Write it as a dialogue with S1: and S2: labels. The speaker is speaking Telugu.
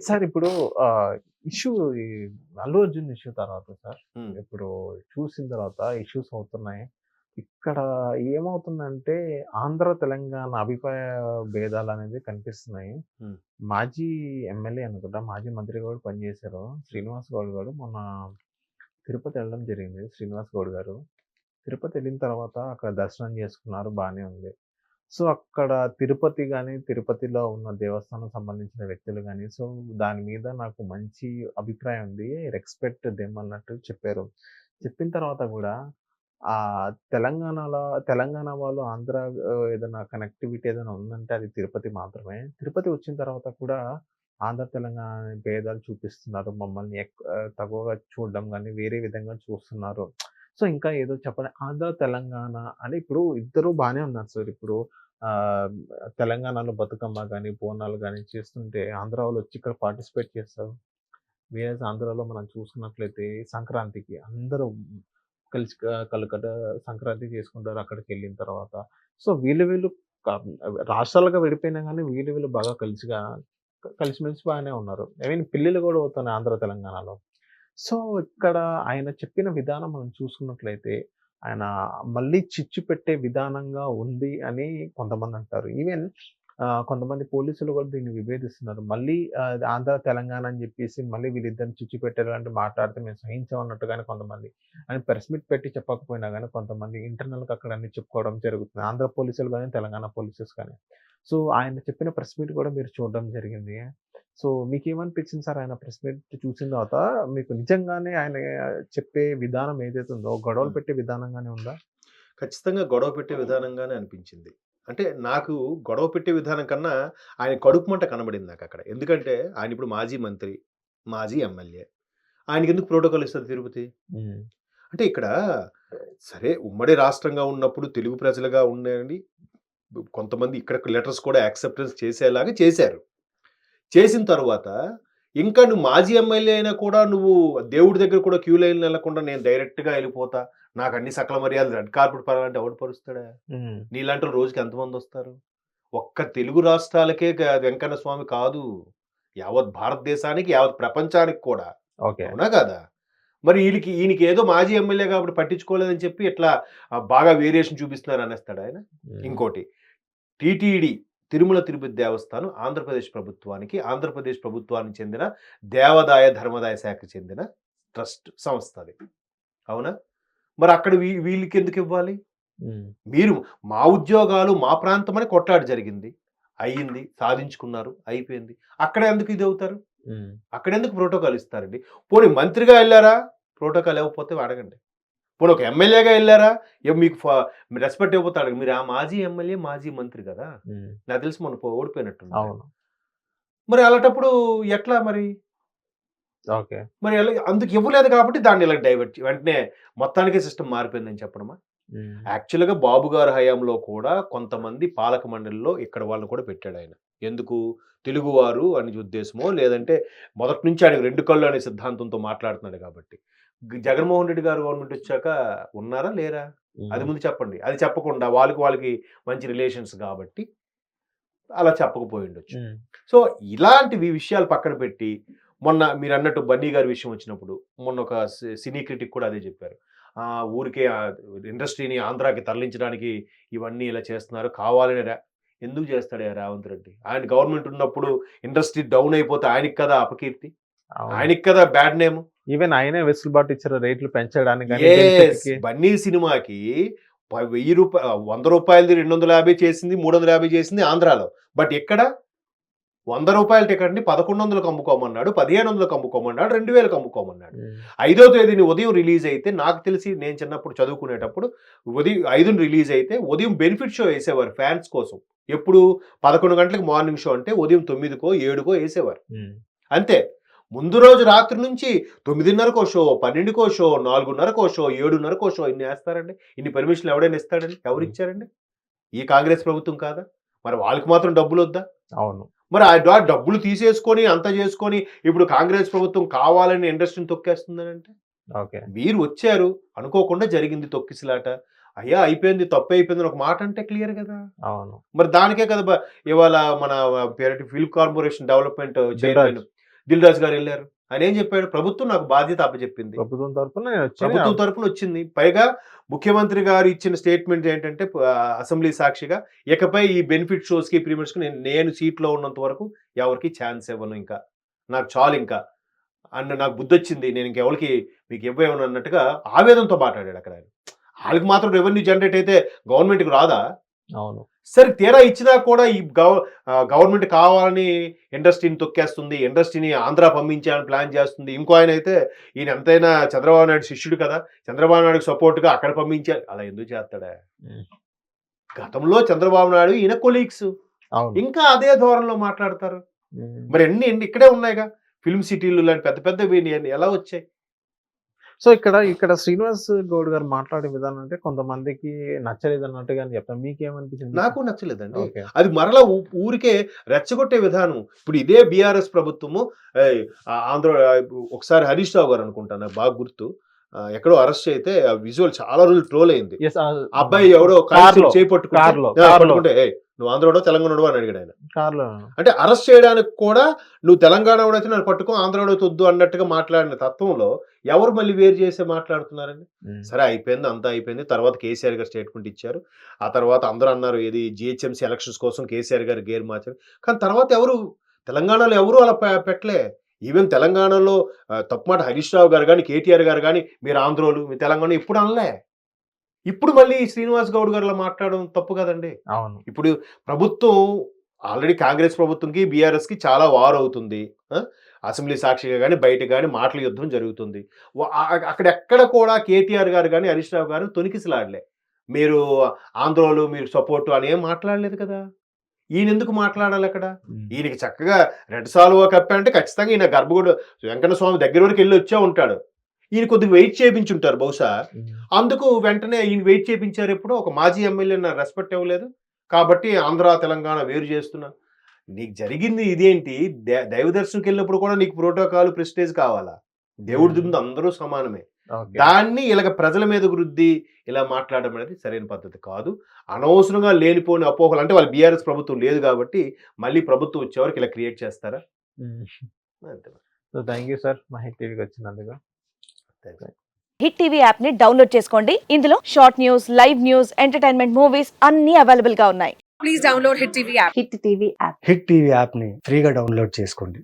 S1: సార్ ఇప్పుడు ఇష్యూ ఈ 'అల్లు అర్జున్' ఇష్యూ తర్వాత సార్,
S2: హ్మ్.
S1: ఇప్పుడు చూసిన తర్వాత ఇష్యూస్ అవుతున్నాయి. ఇక్కడ ఏమవుతుందంటే ఆంధ్ర, తెలంగాణ అభిప్రాయ భేదాలనేవి కనిపిస్తున్నాయి.
S2: హ్మ్.
S1: మాజీ ఎమ్మెల్యే అనుకుంటా, మాజీ మంత్రిగా కూడా పనిచేశారు.
S2: హ్మ్.
S1: శ్రీనివాస్ గౌడ్ గారు మొన్న తిరుపతి వెళ్ళడం జరిగింది. శ్రీనివాస్ గౌడ్ గారు. తిరుపతి వెళ్ళిన తర్వాత అక్కడ దర్శనం చేసుకున్నారు. బానే ఉంది. సో, అక్కడ తిరుపతి గాని, తిరుపతిలో ఉన్న దేవస్థానం సంబంధించిన వ్యక్తులు గాని, సో, దాని మీద నాకు మంచి అభిప్రాయం ఉంది. రెస్పెక్ట్ దెమ్ అన్నట్టు చెప్పారు. చెప్పిన తర్వాత గూడా తెలంగాణలో తెలంగాణ వాళ్ళు ఆంధ్ర ఏదైనా కనెక్టివిటీ ఏదైనా ఉందంటే అది తిరుపతి మాత్రమే. తిరుపతి వచ్చిన తర్వాత కూడా ఆంధ్ర, తెలంగాణ అనే భేదాలు చూపిస్తున్నారు. మమ్మల్ని తక్కువగా చూడడం గాని, వేరే విధంగా చూస్తున్నారు. సో, ఇంకా ఏదో చెప్పండి. ఆంధ్ర, తెలంగాణ అని ఇప్పుడు ఇద్దరు బానే ఉన్నారు సార్. ఇప్పుడు ఆహ్, తెలంగాణలో బతుకమ్మ గాని, బోనాలు గాని చేస్తుంటే ఆంధ్ర వాళ్ళొచ్చి ఇక్కడ పార్టిసిపేట్ చేస్తారు. వేరేస్ ఆంధ్రాలో మనం చూసుకున్నట్లయితే సంక్రాంతికి అందరూ కలిసి కలకట సంక్రాంతి చేసుకుంటారు అక్కడికెళ్ళిన తర్వాత. సో, వీళ్ళు క రాష్ట్రాలుగా విడిపోయినా గానీ వీళ్ళు బాగా కలిసిమెలిసి బాగానే ఉన్నారు. ఐ మీన్ పెళ్ళిళ్ళు గూడా అవుతున్నాయి ఆంధ్ర, తెలంగాణలో. సో, ఇక్కడ ఆయన చెప్పిన విధానం మనం చూసుకున్నట్లయితే, ఆయన మళ్ళీ చిచ్చు పెట్టే విధానంగా ఉంది అని కొంతమందంటారు. ఈవెన్ కొంతమంది పోలీసులు గూడా దీన్ని విభేదిస్తున్నారు. మళ్ళీ ఆంధ్ర, తెలంగాణ అని జెప్పేసి మళ్ళీ వీళ్ళిద్దరిని చిచ్చు పెట్టారంటే మాట్లాడితే మేము సహించం అన్నట్టుగానే కొంతమంది. అని ప్రెస్ మీట్ పెట్టి చెప్పకపోయినా గానీ కొంతమంది ఇంటర్నల్‌గా అక్కడ అన్ని చెప్పుకోవడం జరుగుతుంది. ఆంధ్ర పోలీసులు గాని, తెలంగాణ పోలీసెస్ గాని. సో, ఆయన చెప్పిన ప్రెస్ మీట్ గూడా మీరు చూడడం జరిగింది. సో, మీకేమనిపించింది సార్ ఆయన ప్రెస్ మీట్ చూసిన తర్వాత? మీకు నిజంగానే ఆయన చెప్పే విధానం ఏదైతే ఉందో, గొడవలు
S2: హ్మ్.
S1: పెట్టే విధానంగానే ఉందా?
S2: ఖచ్చితంగా గొడవ పెట్టే విధానంగానే అనిపించింది. అంటే నాకు గొడవ పెట్టే విధానం కన్నా ఆయన కడుపు మంట కనబడింది నాకక్కడ. ఎందుకంటే ఆయన ఇప్పుడు మాజీ మంత్రి, మాజీ ఎమ్మెల్యే. ఆయనకెందుకు ప్రోటోకాల్ ఇస్తది తిరుపతి?
S1: హ్మ్.
S2: అంటే ఇక్కడ సరే ఉమ్మడి రాష్ట్రంగా ఉన్నప్పుడు తెలుగు ప్రజలుగా ఉండండి కొంతమంది ఇక్కడ లెటర్స్ కూడా యాక్సెప్టెన్స్ చేసేలాగా చేశారు. చేసిన తరువాత ఇంకా నువ్వు మాజీ ఎమ్మెల్యే అయినా కూడా నువ్వు దేవుడి దగ్గర కూడా క్యూ లైన్‌లో ఎళ్ళకుండా నేను డైరెక్ట్‌గా ఎళ్ళిపోతా. నాకన్ని సకల మర్యాదలు రెడ్ కార్పెట్ పరాలంటే ఎవడు పరుస్తాడా?
S1: హ్మ్.
S2: నీలాంటోళ్ళు రోజుకి ఎంతమందొస్తారు? ఒక్క తెలుగు రాష్ట్రాలకే వెంకన్న స్వామి కాదు. యావత్ భారతదేశానికి, యావత్ ప్రపంచానికి కూడా.
S1: ఓకే.
S2: అవునా కాదా? మరి ఈయనకేదో మాజీ ఎమ్మెల్యే కాబట్టి పట్టించుకోలేదని చెప్పి ఇట్లా బాగా వేరియేషన్ చూపిస్తున్నారు అనేస్తాడా ఆయన?
S1: హ్మ్.
S2: ఇంకోటి టీటీడీ తిరుమల తిరుపతి దేవస్థానం ఆంధ్రప్రదేశ్ ప్రభుత్వానికి చెందిన దేవాదాయ ధర్మాదాయ శాఖకు చెందిన ట్రస్ట్ సంస్థ అది. అవునా? మరి అక్కడ వీళ్ళకెందుకివ్వాలి?
S1: హ్మ్.
S2: మీరు మా ఉద్యోగాలు, మా ప్రాంతమని కొట్లాట జరిగింది. అయింది. సాధించుకున్నారు. అయిపోయింది. అక్కడ ఎందుకు ఇదవుతారు?
S1: హ్మ్.
S2: అక్కడెందుకు ప్రోటోకాల్ ఇస్తారండి? పోనీ మంత్రిగా ఎళ్లారా? ప్రోటోకాల్ ఇవ్వకపోతే అడగండి. పోనీ ఒక ఎమ్మెల్యేగా ఎళ్లారా? మీకు రెస్పెక్ట్ ఇవ్వకపోతే అడగండి. మీరు ఆ మాజీ ఎమ్మెల్యే, మాజీ మంత్రి గదా!
S1: హ్మ్.
S2: నాకు తెలిసి మొన్న ఓడిపోయినట్టున్నారాయన.
S1: అవును.
S2: మరి అలాంటప్పుడు ఎట్లా మరి?
S1: ఓకే.
S2: మరి ఎలా అందుకు ఇవ్వలేదు కాబట్టి దాన్ని ఇలా డైవర్ట్ వెంటనే మొత్తానికే సిస్టమ్ మారిపోయిందని చెప్పడమా?
S1: హ్మ్.
S2: యాక్చువల్‌గా బాబు గారి హయాంలో కూడా కొంతమంది పాలక మండలిలో ఇక్కడ వాళ్ళని కూడా పెట్టాడాయన. ఎందుకు? తెలుగువారు అని ఉద్దేశమో, లేదంటే మొదటి నుంచి ఆయనకు 2 కళ్ళు అనే సిద్ధాంతంతో మాట్లాడుతున్నాడు కాబట్టి. జగన్మోహన్ రెడ్డి గారు గవర్నమెంట్ వచ్చాక ఉన్నారా? లేరా? అది
S1: హ్మ్.
S2: ముందు చెప్పండి. అది చెప్పకుండా వాళ్ళకి మంచి రిలేషన్స్ గాబట్టి అలా చెప్పకపోయుండొచ్చు.
S1: హ్మ్.
S2: సో, ఇలాంటివి విషయాలు పక్కన పెట్టి, మొన్న మీరన్నట్టు 'బన్నీ' గారి విషయం వచ్చినప్పుడు, మొన్న ఒక సినీ క్రిటిక్ కూడా అదే చెప్పారు. ఊరికే ఇండస్ట్రీని ఆంధ్రాకి తరలించడానికి ఇవన్నీ ఇలా చేస్తున్నారు. కావాలనే ఎందుకు చేస్తాడయ్యా రేవంత్ రెడ్డి? ఆయన గవర్నమెంట్ ఉన్నప్పుడు ఇండస్ట్రీ డౌన్ అయిపోతే ఆయనకి కదా అపకీర్తి.
S1: అవును.
S2: ఆయనకి కదా బ్యాడ్ నేము.
S1: ఈవెన్ ఆయనే వెసులుబాటు ఇచ్చారు రేట్లు పెంచడానికి గాని,
S2: యెస్.
S1: బెనిఫిట్‌కి.
S2: 'బన్నీ' సినిమాకి రూ. 1000 రూ. 100 250 చేసింది, 350 చేసింది ఆంధ్రాలో. బట్ ఇక్కడ రూ. 100 టికెట్‌ని 1100కి అమ్ముకోమన్నాడు. 1500కి అమ్ముకోమన్నాడు. 2000కి అమ్ముకోమన్నాడు.
S1: హ్మ్.
S2: 5వ తేదీని ఉదయం రిలీజ్ అయితే నాకు తెలిసి నేను చిన్నప్పుడు చదువుకునేటప్పుడు ఉదయం 5న రిలీజ్ అయితే ఉదయం బెనిఫిట్ షో యేసేవారు ఫ్యాన్స్ కోసం. ఎప్పుడు 11 గంటలకు మార్నింగ్ షో అంటే ఉదయం 9కో, 7కో యేసేవారు.
S1: హ్మ్.
S2: అంతే. ముందు రోజు రాత్రి నుంచి 9:30కో షో, 12కో షో, 4:30కో షో, 7:30కో షో ఇన్ని యేస్తారండి. ఇన్ని పర్మిషన్‌లు ఎవడైనా ఇస్తాడండి?
S1: హ్మ్.
S2: ఎవరిచ్చారండి? ఈ కాంగ్రెస్ ప్రభుత్వం కాదా? మరి వాళ్ళకి మాత్రం డబ్బులొద్దా?
S1: అవును.
S2: మరి ఆ డబ్బులు తీసేసుకొని, అంతా చేసుకొని, ఇప్పుడు కాంగ్రెస్ ప్రభుత్వం కావాలని ఇండస్ట్రీని తొక్కేస్తుందనంటే,
S1: ఓకే.
S2: మీరు వచ్చారు. అనుకోకుండా జరిగింది తొక్కిసలాట. అయ్యా అయిపోయింది, తప్పు అయిపోయింది అని ఒక మాట అంటే క్లియర్ కదా.
S1: అవును.
S2: మరి దానికే కదా ఇవాళ మన పేరేంటి film corporation development chairman
S1: 'Dil
S2: Dil Raju గారు వెళ్ళారు. ఆయన ఏం చెప్పాడు, ప్రభుత్వం నాకు బాధ్యత అప్పచెప్పింది,
S1: ప్రభుత్వం తరపున నేనొచ్చి
S2: ప్రభుత్వం తరపున వచ్చింది. పైగా ముఖ్యమంత్రి గారు ఇచ్చిన స్టేట్మెంట్ ఏంటంటే అసెంబ్లీ సాక్షిగా ఇకపై ఈ బెనిఫిట్ షోస్ కి ప్రీమియర్స్ కి నేను సీట్లో ఉన్నంత వరకు ఎవరికి ఛాన్స్ ఇవ్వను, ఇంకా నాకు చాలు, ఇంకా నాకు బుద్ధి వచ్చింది, నేను ఇంకెవరికి మీకు ఇవ్వను అన్నట్టుగా ఆవేదనతో మాట్లాడాడు అక్కడ ఆయన. వాళ్ళకి మాత్రం రెవెన్యూ జనరేట్ అయితే గవర్నమెంట్కి రాదా?
S1: అవును.
S2: సరే తీరా ఇచ్చినా కూడా ఈ గవర్నమెంట్ కావాలని ఇండస్ట్రీని తొక్కేస్తుంది, ఇండస్ట్రీని ఆంధ్ర పంపించాలని ప్లాన్ చేస్తుంది. ఇంకో ఆయన అయితే ఈయన ఎంతైనా చంద్రబాబు నాయుడు శిష్యుడు కదా, చంద్రబాబు నాయుడుకి సపోర్ట్గా అక్కడ పంపించాలి, అలా ఎందుకు చేస్తాడా? గతంలో చంద్రబాబు నాయుడు ఈయన కొలీగ్స్,
S1: అవును.
S2: ఇంకా అదే ధోరణిలో మాట్లాడతారు. మరి ఎన్ని ఇక్కడే ఉన్నాయిగా ఫిల్మ్ సిటీలు లాంటి పెద్ద పెద్దవి ఎలా వచ్చాయి?
S1: సో ఇక్కడ శ్రీనివాస్ గౌడ్ గారు మాట్లాడే విధానం అంటే కొంతమందికి నచ్చలేదు అన్నట్టుగా చెప్తాను. మీకేమనిపించింది?
S2: నాకు నచ్చలేదండి.
S1: ఓకే.
S2: అది మరలా ఊరికే రెచ్చగొట్టే విధానం. ఇప్పుడు ఇదే బీఆర్ఎస్ ప్రభుత్వము ఆంధ్ర ఒకసారి హరీష్ రావు గారు అనుకుంటా, నాకు బాగా గుర్తు, ఎక్కడో అరెస్ట్ అయితే ఆ విజువల్ చాలా రోజులు ట్రోల్ అయింది. అబ్బాయి ఎవరో పట్టుకుంటే నువ్వు ఆంధ్రోడో తెలంగాణడో అని అడిగాడు ఆయన. అంటే అరెస్ట్ చేయడానికి కూడా నువ్వు తెలంగాణ అయితే నన్ను పట్టుకో, ఆంధ్రాడో తొద్దు అన్నట్టుగా మాట్లాడిన తత్వంలో ఎవరు మళ్ళీ వేరు చేసే మాట్లాడుతున్నారండి? సరే అయిపోయింది, అంతా అయిపోయింది. తర్వాత కేసీఆర్ గారు స్టేట్మెంట్ ఇచ్చారు. ఆ తర్వాత అందరూ అన్నారు ఏది జిహెచ్ఎంసీ ఎలక్షన్స్ కోసం కేసీఆర్ గారు గేర్ మార్చారు. కానీ తర్వాత తెలంగాణలో ఎవరు అలా పెట్టలే. ఈవెన్ తెలంగాణలో తప్పుమాట హరీష్ రావు గారు కానీ కేటీఆర్ గారు కానీ మీరు ఆంధ్రోలు మీ తెలంగాణ ఇప్పుడు అనలే. ఇప్పుడు మళ్ళీ శ్రీనివాస్ గౌడ్ గారు అలా మాట్లాడడం తప్పు కదండి.
S1: అవును.
S2: ఇప్పుడు ప్రభుత్వం ఆల్రెడీ కాంగ్రెస్ ప్రభుత్వంకి బీఆర్ఎస్ కి చాలా వార్ అవుతుంది. అసెంబ్లీ సాక్షిగా కానీ బయట కానీ మాటల యుద్ధం జరుగుతుంది. అక్కడెక్కడ కూడా కేటీఆర్ గారు కానీ హరీష్ రావు గారు తొనికిసలాడలే. మీరు ఆంధ్రోలు మీరు సపోర్టు అని ఏం మాట్లాడలేదు కదా. ఈయన ఎందుకు మాట్లాడాలి అక్కడ? ఈయనకి చక్కగా రెడ్ సాల్వా కప్ప అంటే ఖచ్చితంగా ఈయన గర్భగుడి వెంకన్న స్వామి దగ్గర వరకు వెళ్ళి వచ్చే ఉంటాడు. ఈయన కొద్దిగా వెయిట్ చేయించుంటారు బహుశా, అందుకు వెంటనే ఈయన వెయిట్ చేయించారు. ఎప్పుడు ఒక మాజీ ఎమ్మెల్యే రెస్పెక్ట్ ఇవ్వలేదు కాబట్టి ఆంధ్ర తెలంగాణ వేరు చేస్తున్నా. నీకు జరిగింది ఇదేంటి? దైవ దర్శనంకి వెళ్ళినప్పుడు కూడా నీకు ప్రోటోకాల్ ప్రెస్టేజ్ కావాలా? దేవుడి ముందు అందరూ సమానమే. దాన్ని ఇలాగ ప్రజల మీద వృద్ధి ఇలా మాట్లాడడం అనేది సరైన పద్ధతి కాదు. అనవసరంగా లేనిపోని అపోహలు, అంటే వాళ్ళ బీఆర్ఎస్ ప్రభుత్వం లేదు కాబట్టి మళ్ళీ ప్రభుత్వం వచ్చేవరకు ఇలా క్రియేట్ చేస్తారా?
S1: సో థ్యాంక్ యూ సార్ మా హిట్ టీవీకి వచ్చినందుకు.
S3: హిట్ టీవీ యాప్ ని డౌన్లోడ్ చేసుకోండి. ఇందులో short news, live news, entertainment movies అన్ని అవైలబుల్ గా ఉన్నాయి. Please download hit TV app.
S4: Hit TV app ని ఫ్రీగా డౌన్లోడ్ చేసుకోండి.